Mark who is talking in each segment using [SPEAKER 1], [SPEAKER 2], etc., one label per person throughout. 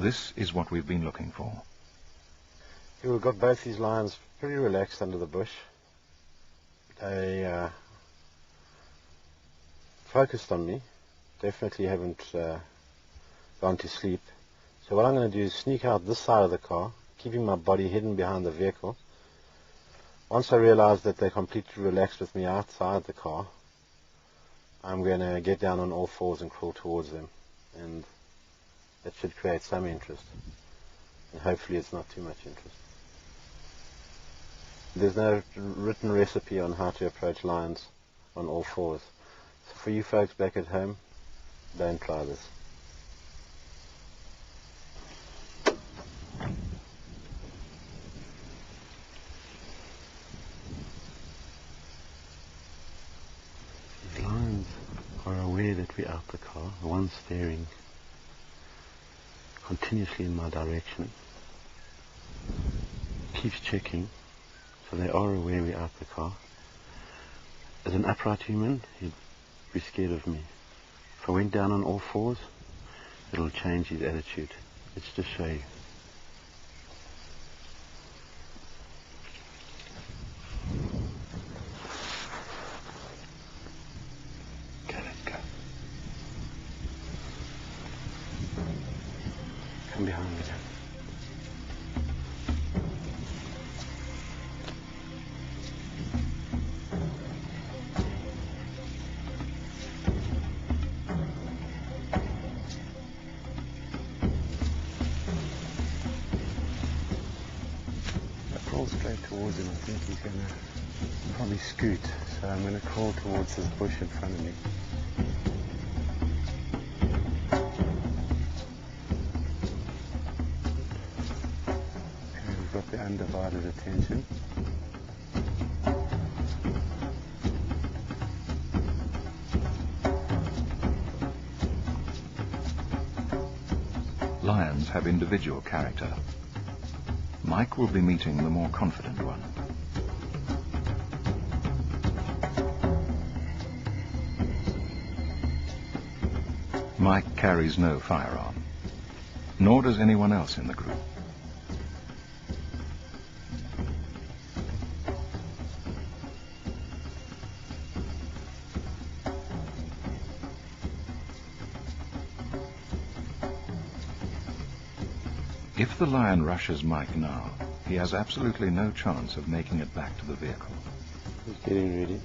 [SPEAKER 1] This is what we've been looking for.
[SPEAKER 2] Here we've got both these lions pretty relaxed under the bush. They focused on me. Definitely haven't gone to sleep. So what I'm going to do is sneak out this side of the car, keeping my body hidden behind the vehicle. Once I realize that they're completely relaxed with me outside the car, I'm going to get down on all fours and crawl towards them. And that should create some interest. And hopefully it's not too much interest. There's no written recipe on how to approach lions on all fours. So for you folks back at home, don't try this. The lions are aware that we're out the car. The one's staring continuously in my direction. Keeps checking. So they are aware we're out the car. As an upright human, he'd be scared of me. If I went down on all fours, it'll change his attitude. Let's just show you. Okay, let's go. Come behind me now. Straight towards him. I think he's going to probably scoot, so I'm going to crawl towards this bush in front of me. Okay, we've got the undivided attention.
[SPEAKER 1] Lions have individual character. Mike will be meeting the more confident one. Mike carries no firearm, nor does anyone else in the group. If the lion rushes Mike now, he has absolutely no chance of making it back to the vehicle.
[SPEAKER 2] He's getting ready.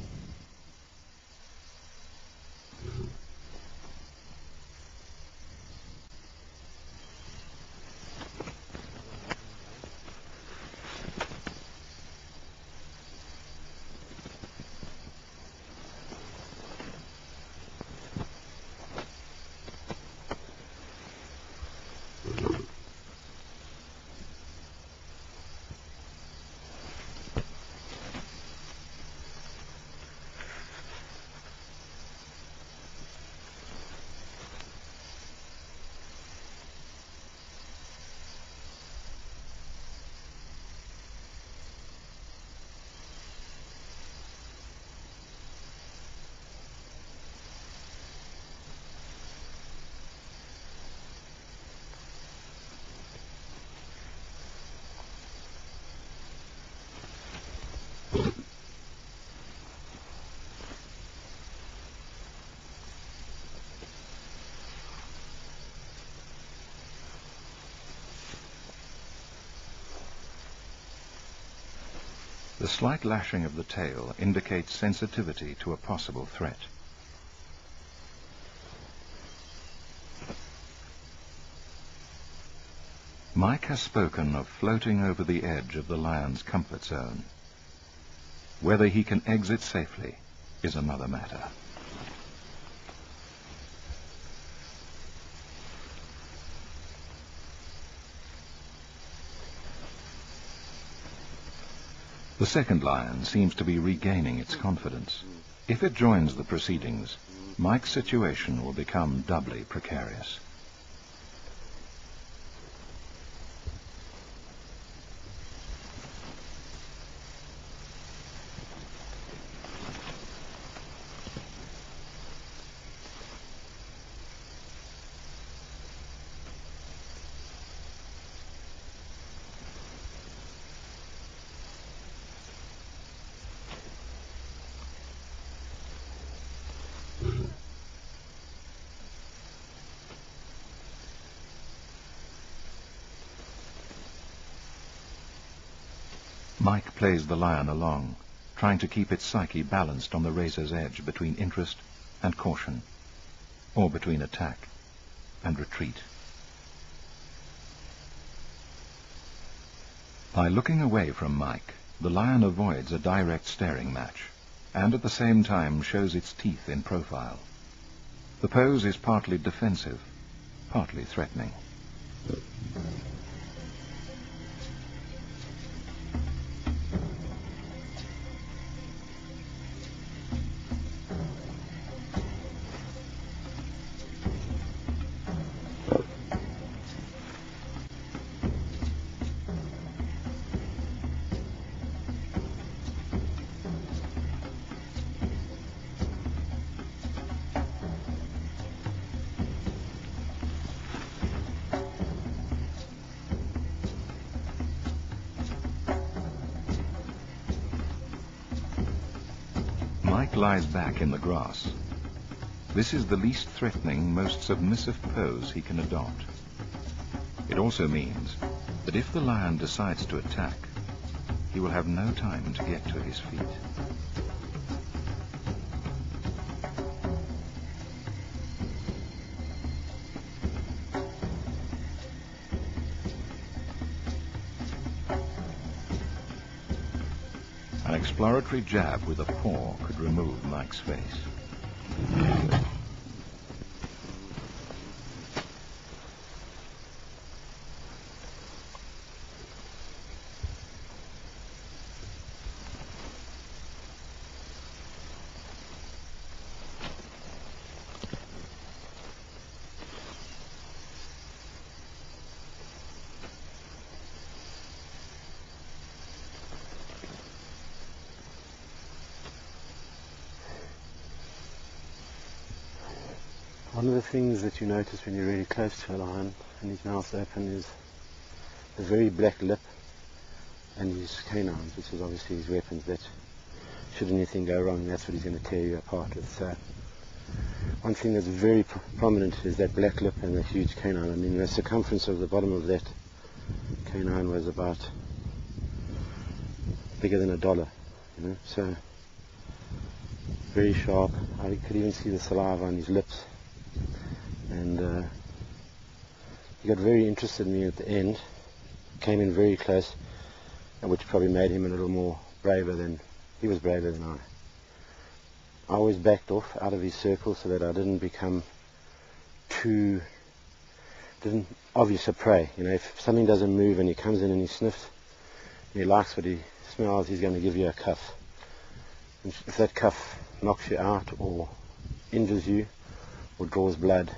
[SPEAKER 1] The slight lashing of the tail indicates sensitivity to a possible threat. Mike has spoken of floating over the edge of the lion's comfort zone. Whether he can exit safely is another matter. The second lion seems to be regaining its confidence. If it joins the proceedings, Mike's situation will become doubly precarious. Mike plays the lion along, trying to keep its psyche balanced on the razor's edge between interest and caution, or between attack and retreat. By looking away from Mike, the lion avoids a direct staring match, and at the same time shows its teeth in profile. The pose is partly defensive, partly threatening. Mike lies back in the grass. This is the least threatening, most submissive pose he can adopt. It also means that if the lion decides to attack, he will have no time to get to his feet. An exploratory jab with a paw could remove Mike's face.
[SPEAKER 2] One of the things that you notice when you're really close to a lion and his mouth's open is a very black lip and his canines, which is obviously his weapons. That should anything go wrong, that's what he's going to tear you apart with. So one thing that's very prominent is that black lip and the huge canine. I mean, the circumference of the bottom of that canine was about bigger than $1, you know. So very sharp. I could even see the saliva on his lips. And he got very interested in me at the end, came in very close, which probably made him a little more braver than, he was braver than I. I always backed off out of his circle so that I didn't become too obvious a prey. You know, if something doesn't move and he comes in and he sniffs, and he likes what he smells, he's going to give you a cuff. And if that cuff knocks you out or injures you or draws blood,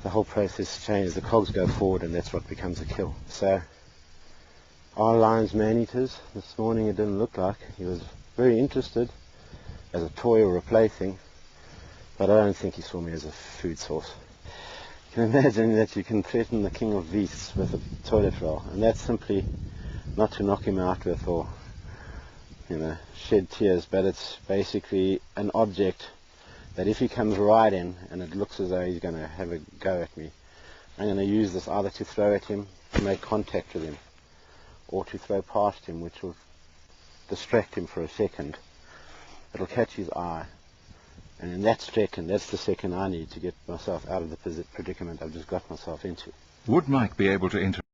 [SPEAKER 2] the whole process changes. The cogs go forward and that's what becomes a kill. So our lion's man-eaters, this morning it didn't look like. He was very interested as a toy or a plaything, but I don't think he saw me as a food source. You can imagine that you can threaten the king of beasts with a toilet roll, and that's simply not to knock him out with or, you know, shed tears, but it's basically an object that if he comes right in and it looks as though he's going to have a go at me, I'm going to use this either to throw at him, to make contact with him, or to throw past him, which will distract him for a second. It'll catch his eye, and in that second, that's the second I need to get myself out of the predicament I've just got myself into.
[SPEAKER 1] Would Mike be able to